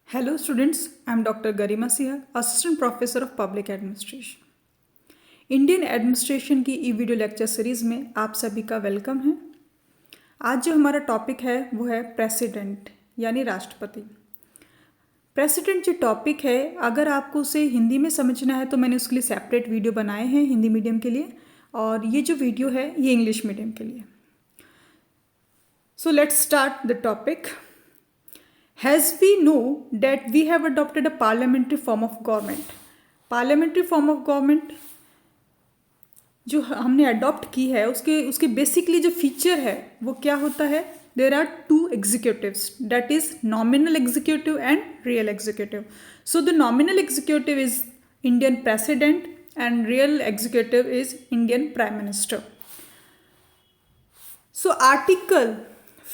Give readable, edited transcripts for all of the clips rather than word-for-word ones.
Hello students, I am Dr. Garima Siha, Assistant Professor of Public Administration. Indian administration की ई video lecture series में आप सभी का welcome है। आज जो हमारा टॉपिक है वो है प्रेसिडेंट यानी राष्ट्रपति। प्रेसिडेंट जो टॉपिक है, अगर आपको उसे हिंदी में समझना है तो मैंने उसके लिए सेपरेट वीडियो बनाए हैं हिंदी मीडियम के लिए, और ये जो वीडियो है ये इंग्लिश मीडियम के लिए। So let's start the topic. As we know that we have adopted a parliamentary form of government. Parliamentary form of government जो हमने अडॉप्ट की है उसके बेसिकली जो फीचर है वो क्या होता है? There are two executives, that is nominal executive and real executive. So the nominal executive is Indian president and real executive is Indian prime minister. So article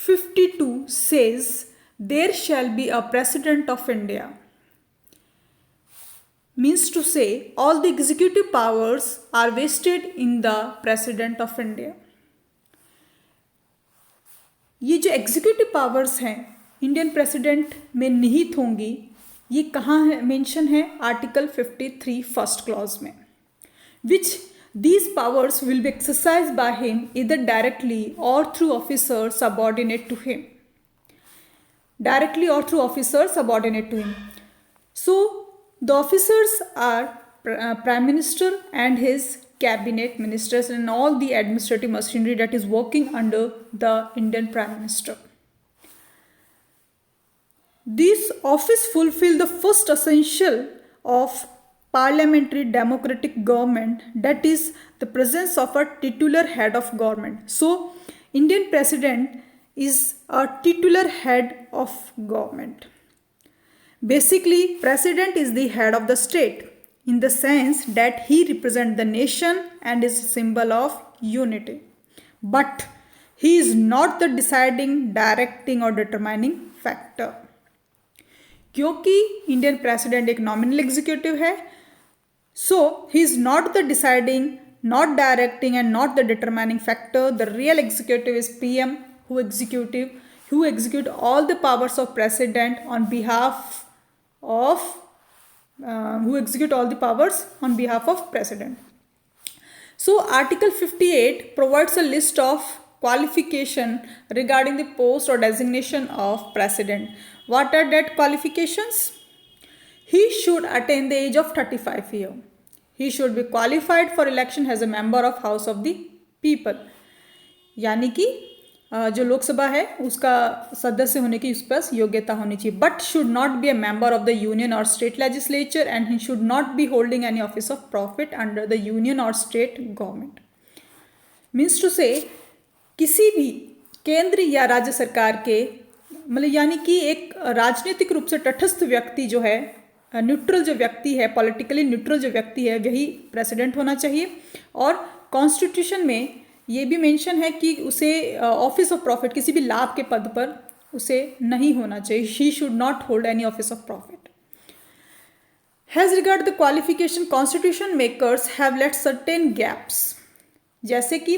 52 says there shall be a president of India. Means to say all the executive powers are vested in the president of India. ये जो executive powers हैं Indian president में निहित होंगी, ये कहाँ है mention है? आर्टिकल 53 फर्स्ट क्लॉज में, विच these powers will be exercised by him either directly or through officers subordinate to him. Directly or through officers subordinate to him. So the officers are Prime Minister and his cabinet ministers and all the administrative machinery that is working under the Indian Prime Minister. This office fulfill the first essential of parliamentary democratic government, that is the presence of a titular head of government. So Indian President is a titular head of government. Basically, president is the head of the state in the sense that he represents the nation and is a symbol of unity. But he is not the deciding, directing or determining factor. क्योंकि Indian president एक nominal executive है, so he is not the deciding, not directing and not the determining factor. The real executive is PM, who execute all the powers of president on behalf of president. So article 58 provides a list of qualification regarding the post or designation of president. What are that qualifications? He should attain the age of 35 years. He should be qualified for election as a member of House of the People. यानी कि जो लोकसभा है उसका सदस्य होने की उसके पास योग्यता होनी चाहिए. But should not be a member of the union और state legislature and he should not be holding any office of profit under the union और state government. Means to say किसी भी केंद्र या राज्य सरकार के मतलब यानी कि एक राजनीतिक रूप से तटस्थ व्यक्ति जो है, न्यूट्रल जो व्यक्ति है, पॉलिटिकली न्यूट्रल जो व्यक्ति है, वही प्रेसिडेंट होना चाहिए. और कॉन्स्टिट्यूशन में ये भी मेंशन है कि उसे ऑफिस ऑफ प्रॉफिट, किसी भी लाभ के पद पर उसे नहीं होना चाहिए. She should not hold any office of profit. Has regard the qualification, constitution makers have left certain gaps, जैसे कि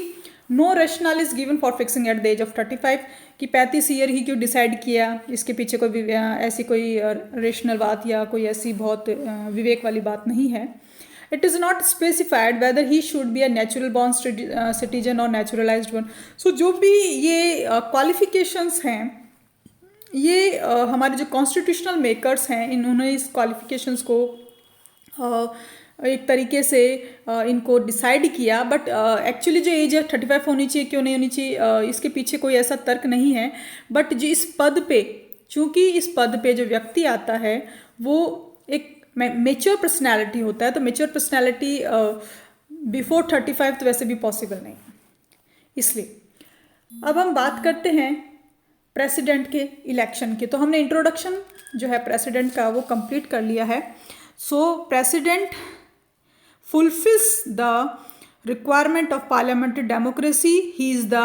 no rational is given for fixing at the age of 35, कि 35 ईयर ही क्यों डिसाइड किया, इसके पीछे कोई ऐसी कोई रेशनल बात या कोई ऐसी बहुत विवेक वाली बात नहीं है. It is not specified whether he should be a natural born citizen or naturalized one. So जो भी ये qualifications हैं, ये हमारे जो कॉन्स्टिट्यूशनल मेकर्स हैं इन्होंने इस क्वालिफिकेशंस को एक तरीके से इनको डिसाइड किया. बट एक्चुअली जो एज है 35 होनी चाहिए, क्यों नहीं होनी चाहिए, इसके पीछे कोई ऐसा तर्क नहीं है. बट जो इस पद पे, चूँकि इस पद पे जो व्यक्ति आता है वो एक मेच्योर पर्सनैलिटी होता है, तो मेच्योर पर्सनैलिटी बिफोर 35 तो वैसे भी पॉसिबल नहीं. इसलिए अब हम बात करते हैं प्रेसिडेंट के इलेक्शन की. तो हमने इंट्रोडक्शन जो है प्रेसिडेंट का वो कंप्लीट कर लिया है. सो president fulfils the requirement of parliamentary democracy. He is the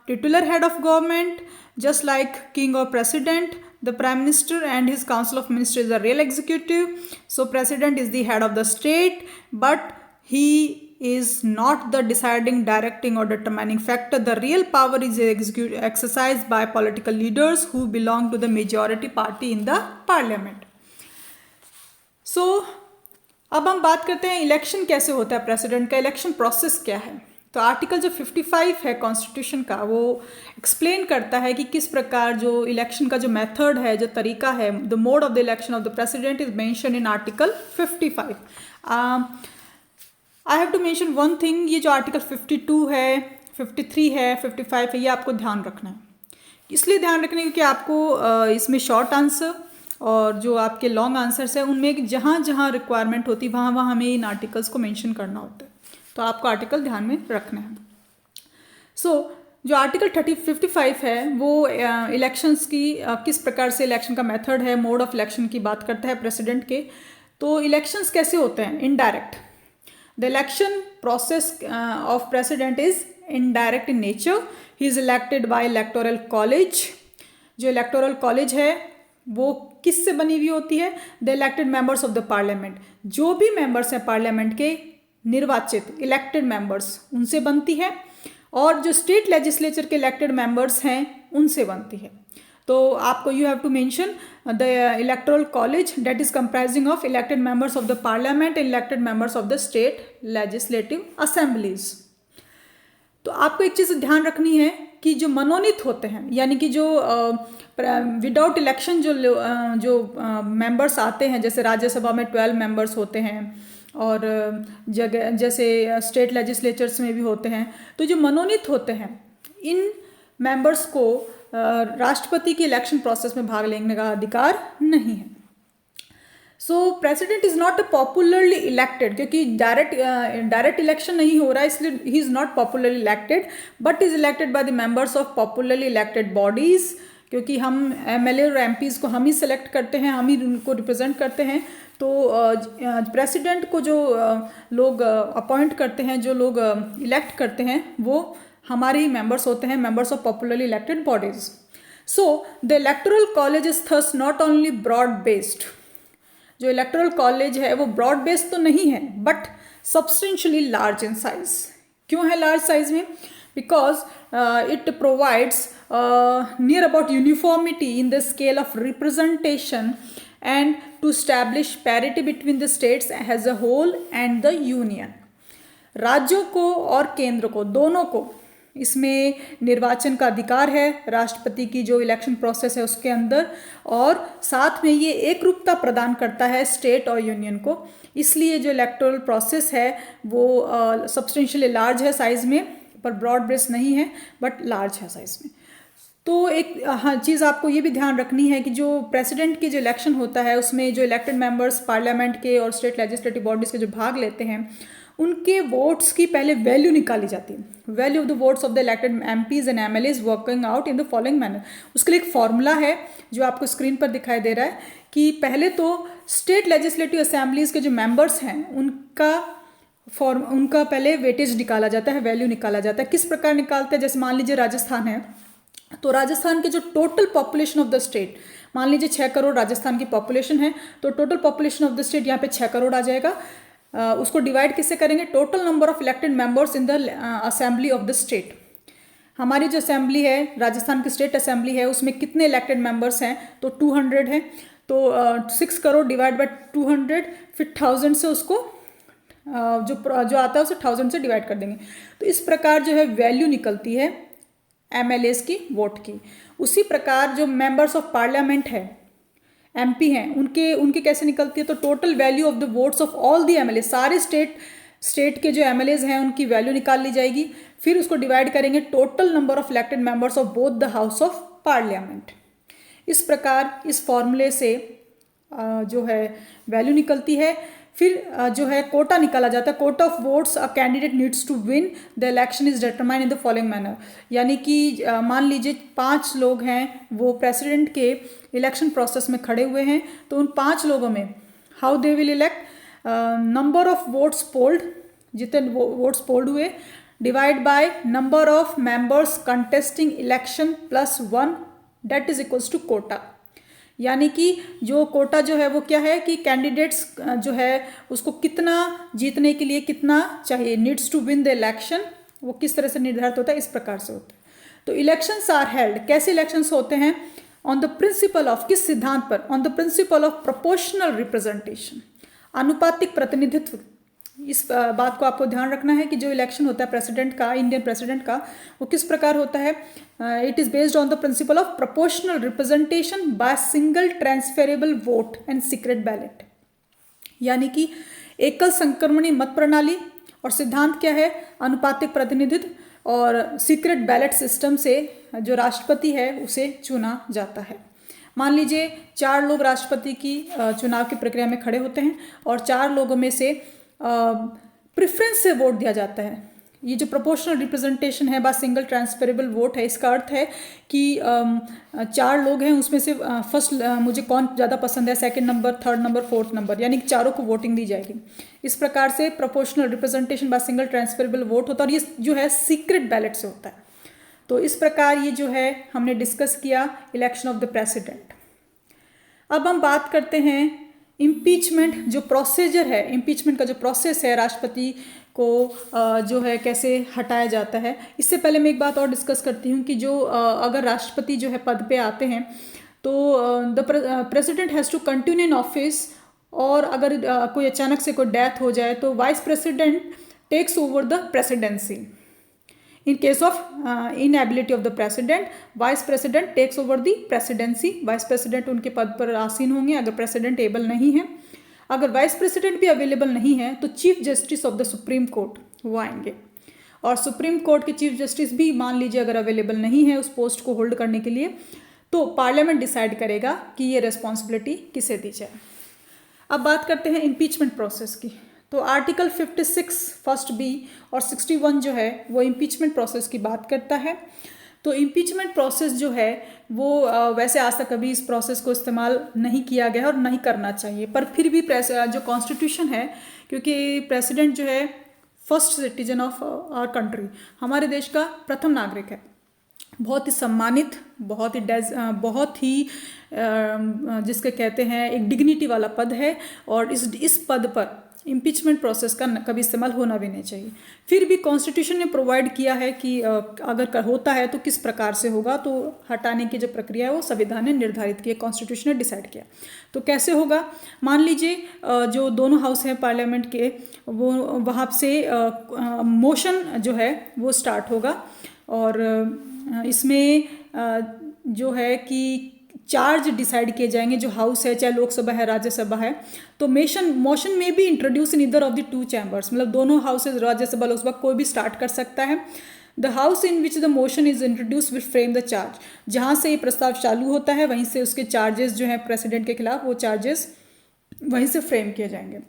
titular head of government, just like king or president. The prime minister and his council of ministers is a real executive. So president is the head of the state, but he is not the deciding, directing or determining factor. The real power is exercised by political leaders who belong to the majority party in the parliament. सो अब हम बात करते हैं election कैसे होता है president का, election process क्या है। तो आर्टिकल जो 55 है कॉन्स्टिट्यूशन का, वो एक्सप्लेन करता है कि किस प्रकार जो इलेक्शन का जो मेथड है, जो तरीका है, the mode of the election of the president is mention in article 55। I have to mention one thing, ये जो आर्टिकल 52 है, 53 है, 55 है, ये आपको ध्यान रखना है। इसलिए ध्यान रखना है क्योंकि आपको इसमें शॉर्ट आंसर और जो आपके लॉन्ग आंसर्स है उनमें जहाँ जहाँ रिक्वायरमेंट होती है वहाँ वहाँ हमें इन आर्टिकल्स को मेंशन करना होता है, तो आपको आर्टिकल ध्यान में रखना है। सो जो आर्टिकल 55 है वो इलेक्शंस की किस प्रकार से इलेक्शन का मेथड है, मोड ऑफ इलेक्शन की बात करता है प्रेसिडेंट के। तो इलेक्शंस कैसे होते हैं? Indirect. The election process of president is indirect in nature. He is elected by electoral college. जो इलेक्टोरल कॉलेज है वो किससे बनी हुई होती है? The elected members of the parliament. जो भी मेंबर्स हैं पार्लियामेंट के निर्वाचित इलेक्टेड मेंबर्स, उनसे बनती है, और जो स्टेट लेजिस्लेचर के इलेक्टेड मेंबर्स हैं उनसे बनती है। तो आपको you have to mention the electoral college that is comprising of elected members of the parliament and elected members of the state legislative assemblies. तो आपको एक चीज़ ध्यान रखनी है कि जो मनोनीत होते हैं, यानी कि जो विदाउट इलेक्शन जो मेंबर्स आते हैं, जैसे राज्यसभा में 12 मेंबर्स होते हैं और जगह जैसे स्टेट लेजिस्लेचर्स में भी होते हैं, तो जो मनोनीत होते हैं इन मेंबर्स को राष्ट्रपति के इलेक्शन प्रोसेस में भाग लेने का अधिकार नहीं है। सो president is not popularly elected, क्योंकि डायरेक्ट इलेक्शन नहीं हो रहा है, इसलिए he is not popularly elected, but is elected by the members of popularly elected bodies. क्योंकि हम एमएलए और एमपीज़ को हम ही सेलेक्ट करते हैं, हम ही उनको रिप्रेजेंट करते हैं। तो प्रेसिडेंट को जो लोग अपॉइंट करते हैं, जो लोग इलेक्ट करते हैं, वो हमारे ही मेंबर्स होते हैं, members of popularly elected bodies. So the electoral college is thus not only broad based. जो इलेक्टोरल कॉलेज है वो ब्रॉड बेस्ड तो नहीं है, but substantially large in size. क्यों है लार्ज साइज में? Because it provides near about uniformity in the scale of representation and to establish parity between the states as a whole and the union। राज्यों को और केंद्र को, दोनों को इसमें निर्वाचन का अधिकार है, राष्ट्रपति की जो इलेक्शन प्रोसेस है उसके अंदर, और साथ में ये एक रूपता प्रदान करता है स्टेट और यूनियन को। इसलिए जो इलेक्टोरल प्रोसेस है वो सब्सटेंशियली लार्ज है साइज में, पर ब्रॉड बेस्ड नहीं है, बट लार्ज है साइज में। तो एक चीज़ आपको ये भी ध्यान रखनी है कि जो प्रेसिडेंट की जो इलेक्शन होता है उसमें जो इलेक्टेड मेंबर्स पार्लियामेंट के और स्टेट लेजिस्लेटिव बॉडीज़ के जो भाग लेते हैं, उनके वोट्स की पहले वैल्यू निकाली जाती है। Value of the votes of the elected MPs and MLAs working out in the following manner. उसके लिए एक फॉर्मूला है जो आपको स्क्रीन पर दिखाई दे रहा है कि पहले तो स्टेट लेजिस्लेटिव असेंबलीज के जो मेंबर्स हैं उनका पहले वेटेज निकाला जाता है, वैल्यू निकाला जाता है। किस प्रकार निकालते हैं? जैसे मान लीजिए राजस्थान है, तो राजस्थान के जो total population of the state, मान लीजिए 6 करोड़ राजस्थान की पॉपुलेशन है, तो total population of the state यहाँ पे 6 करोड़ आ जाएगा। उसको डिवाइड किससे करेंगे? Total number of elected members in the assembly of the state. हमारी जो असेंबली है, राजस्थान की स्टेट असेंबली है, उसमें कितने इलेक्टेड मेंबर्स हैं? तो 200 है। तो 6 करोड़ डिवाइड बाय 200, फिर 1000 से उसको जो आता है उसे 1000 से डिवाइड कर देंगे। तो इस प्रकार जो है वैल्यू निकलती है एमएलएस की वोट की। उसी प्रकार जो मेंबर्स ऑफ पार्लियामेंट है, एमपी हैं, उनके कैसे निकलती है? तो total value of the votes of all the MLA, सारे स्टेट के जो एमएलएज हैं उनकी वैल्यू निकाल ली जाएगी। फिर उसको डिवाइड करेंगे total number of elected members of both the house of parliament. इस प्रकार इस फॉर्मूले से जो है वैल्यू निकलती है। फिर जो है कोटा निकाला जाता है। Quota of votes a candidate needs to win the election is determined in the following manner. यानी कि मान लीजिए 5 लोग हैं, वो प्रेसिडेंट के इलेक्शन प्रोसेस में खड़े हुए हैं, तो उन 5 लोगों में how they will elect? Number of votes polled, जितने वोट्स पोल्ड हुए, divide by number of members contesting election plus 1 that is equals to quota. यानी कि जो कोटा जो है वो क्या है कि कैंडिडेट्स जो है उसको कितना जीतने के लिए कितना चाहिए, needs to win the election, वो किस तरह से निर्धारित होता है? इस प्रकार से होता है। तो इलेक्शंस आर हेल्ड, कैसे इलेक्शंस होते हैं? ऑन द प्रिंसिपल ऑफ, किस सिद्धांत पर? On the principle of proportional representation. आनुपातिक प्रतिनिधित्व, इस बात को आपको ध्यान रखना है कि जो इलेक्शन होता है प्रेसिडेंट का, इंडियन प्रेसिडेंट का, वो किस प्रकार होता है। It is based on the principle of proportional representation by single transferable vote and secret ballot, यानी कि एकल संक्रमणी मत प्रणाली, और सिद्धांत क्या है, अनुपातिक प्रतिनिधित्व और सीक्रेट बैलेट सिस्टम से जो राष्ट्रपति है उसे चुना जाता है। मान लीजिए 4 लोग राष्ट्रपति की चुनाव की प्रक्रिया में खड़े होते हैं और 4 लोगों में से प्रेफरेंस से वोट दिया जाता है। ये जो प्रोपोर्शनल रिप्रेजेंटेशन है बा सिंगल ट्रांसफरेबल वोट है, इसका अर्थ है कि 4 लोग हैं, उसमें से फर्स्ट मुझे कौन ज़्यादा पसंद है, second number, third number, fourth number, यानी कि चारों को वोटिंग दी जाएगी। इस प्रकार से प्रोपोर्शनल रिप्रेजेंटेशन बा सिंगल ट्रांसफरेबल वोट होता है, और ये जो है सीक्रेट बैलेट से होता है। तो इस प्रकार ये जो है हमने डिस्कस किया इलेक्शन ऑफ द प्रेसिडेंट। अब हम बात करते हैं इम्पीचमेंट जो प्रोसीजर है, इम्पीचमेंट का जो प्रोसेस है, राष्ट्रपति को जो है कैसे हटाया जाता है। इससे पहले मैं एक बात और डिस्कस करती हूँ कि जो अगर राष्ट्रपति जो है पद पे आते हैं तो the president has to continue in office, और अगर कोई अचानक से कोई डेथ हो जाए तो vice president takes over the presidency. In case of inability of the president, vice president takes over the presidency। vice president उनके पद पर आसीन होंगे अगर president able नहीं है। अगर vice president भी available नहीं है तो chief justice of the supreme court वो आएंगे, और supreme court के chief justice भी मान लीजिए अगर available नहीं है उस पोस्ट को होल्ड करने के लिए, तो पार्लियामेंट डिसाइड करेगा कि ये रिस्पॉन्सिबिलिटी किसे दी जाए। अब बात करते हैं इम्पीचमेंट प्रोसेस की। तो आर्टिकल 56 फर्स्ट बी और 61 जो है वो इम्पीचमेंट प्रोसेस की बात करता है। तो इम्पीचमेंट प्रोसेस जो है वो वैसे आज तक कभी इस प्रोसेस को इस्तेमाल नहीं किया गया और नहीं करना चाहिए, पर फिर भी जो कॉन्स्टिट्यूशन है, क्योंकि प्रेसिडेंट जो है first citizen of our country, हमारे देश का प्रथम नागरिक है, बहुत ही सम्मानित, बहुत ही जिसके कहते हैं एक डिग्निटी वाला पद है, और इस पद पर इम्पीचमेंट प्रोसेस का कभी इस्तेमाल होना भी नहीं चाहिए। फिर भी कॉन्स्टिट्यूशन ने प्रोवाइड किया है कि अगर होता है तो किस प्रकार से होगा, तो हटाने की जो प्रक्रिया है वो संविधान ने निर्धारित की, कॉन्स्टिट्यूशन ने डिसाइड किया। तो कैसे होगा, मान लीजिए जो दोनों हाउस हैं पार्लियामेंट के, वो वहाँ से मोशन जो है वो स्टार्ट होगा, और इसमें जो है कि चार्ज डिसाइड किए जाएंगे, जो हाउस है चाहे लोकसभा है राज्यसभा है, तो मोशन में भी introduce in either of the 2 chambers, मतलब दोनों हाउसेज राज्यसभा लोकसभा कोई भी स्टार्ट कर सकता है। The house in which the motion is introduce will frame the charge, जहाँ से ये प्रस्ताव चालू होता है वहीं से उसके चार्जेस जो हैं प्रेसिडेंट के खिलाफ, वो चार्जेस वहीं से फ्रेम किए जाएंगे।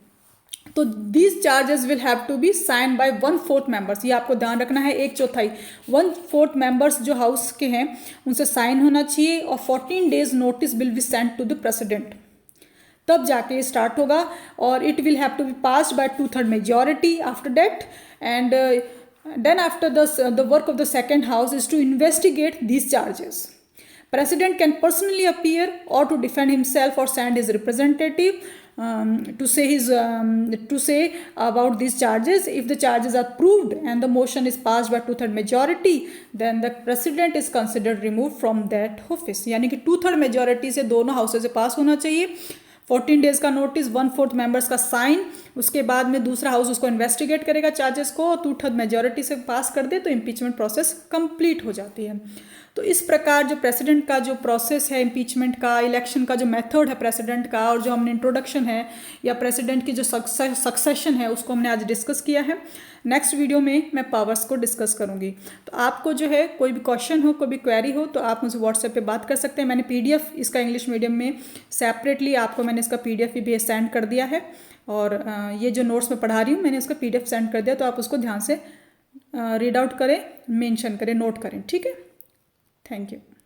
तो these charges will have to be sign by 1/4 members, ये आपको ध्यान रखना है, 1/4 1/4 मेंबर्स जो हाउस के हैं उनसे साइन होना चाहिए, और 14 days notice will be sent to the president, तब जाके स्टार्ट होगा, और it will have to be passed by 2/3 majority after that, and then after the work of the second house is to investigate these charges. President can personally appear or to defend himself or send his representative to say about these charges. If the charges are proved and the motion is passed by 2/3 majority, then the president is considered removed from that office। यानी कि 2/3 majority से दोनों houses से पास होना चाहिए, 14 days का notice, 1/4 members का sign, उसके बाद में दूसरा हाउस उसको इन्वेस्टिगेट करेगा चार्जेस को, 2/3 मेजोरिटी से पास कर दे तो इम्पीचमेंट प्रोसेस कंप्लीट हो जाती है। तो इस प्रकार जो प्रेसिडेंट का जो प्रोसेस है इम्पीचमेंट का, इलेक्शन का जो मेथड है प्रेसिडेंट का, और जो हमने इंट्रोडक्शन है या प्रेसिडेंट की जो सक्सेशन है उसको हमने आज डिस्कस किया है। नेक्स्ट वीडियो में मैं पावर्स को डिस्कस करूंगी। तो आपको जो है कोई भी क्वेश्चन हो, कोई भी क्वेरी हो, तो आप मुझे व्हाट्सएप पे बात कर सकते हैं। मैंने PDF इसका इंग्लिश मीडियम में सेपरेटली आपको मैंने इसका PDF भी सेंड कर दिया है, और ये जो नोट्स में पढ़ा रही हूँ मैंने उसका PDF सेंड कर दिया, तो आप उसको ध्यान से रीड आउट करें, मेंशन करें, नोट करें, ठीक है। Thank you.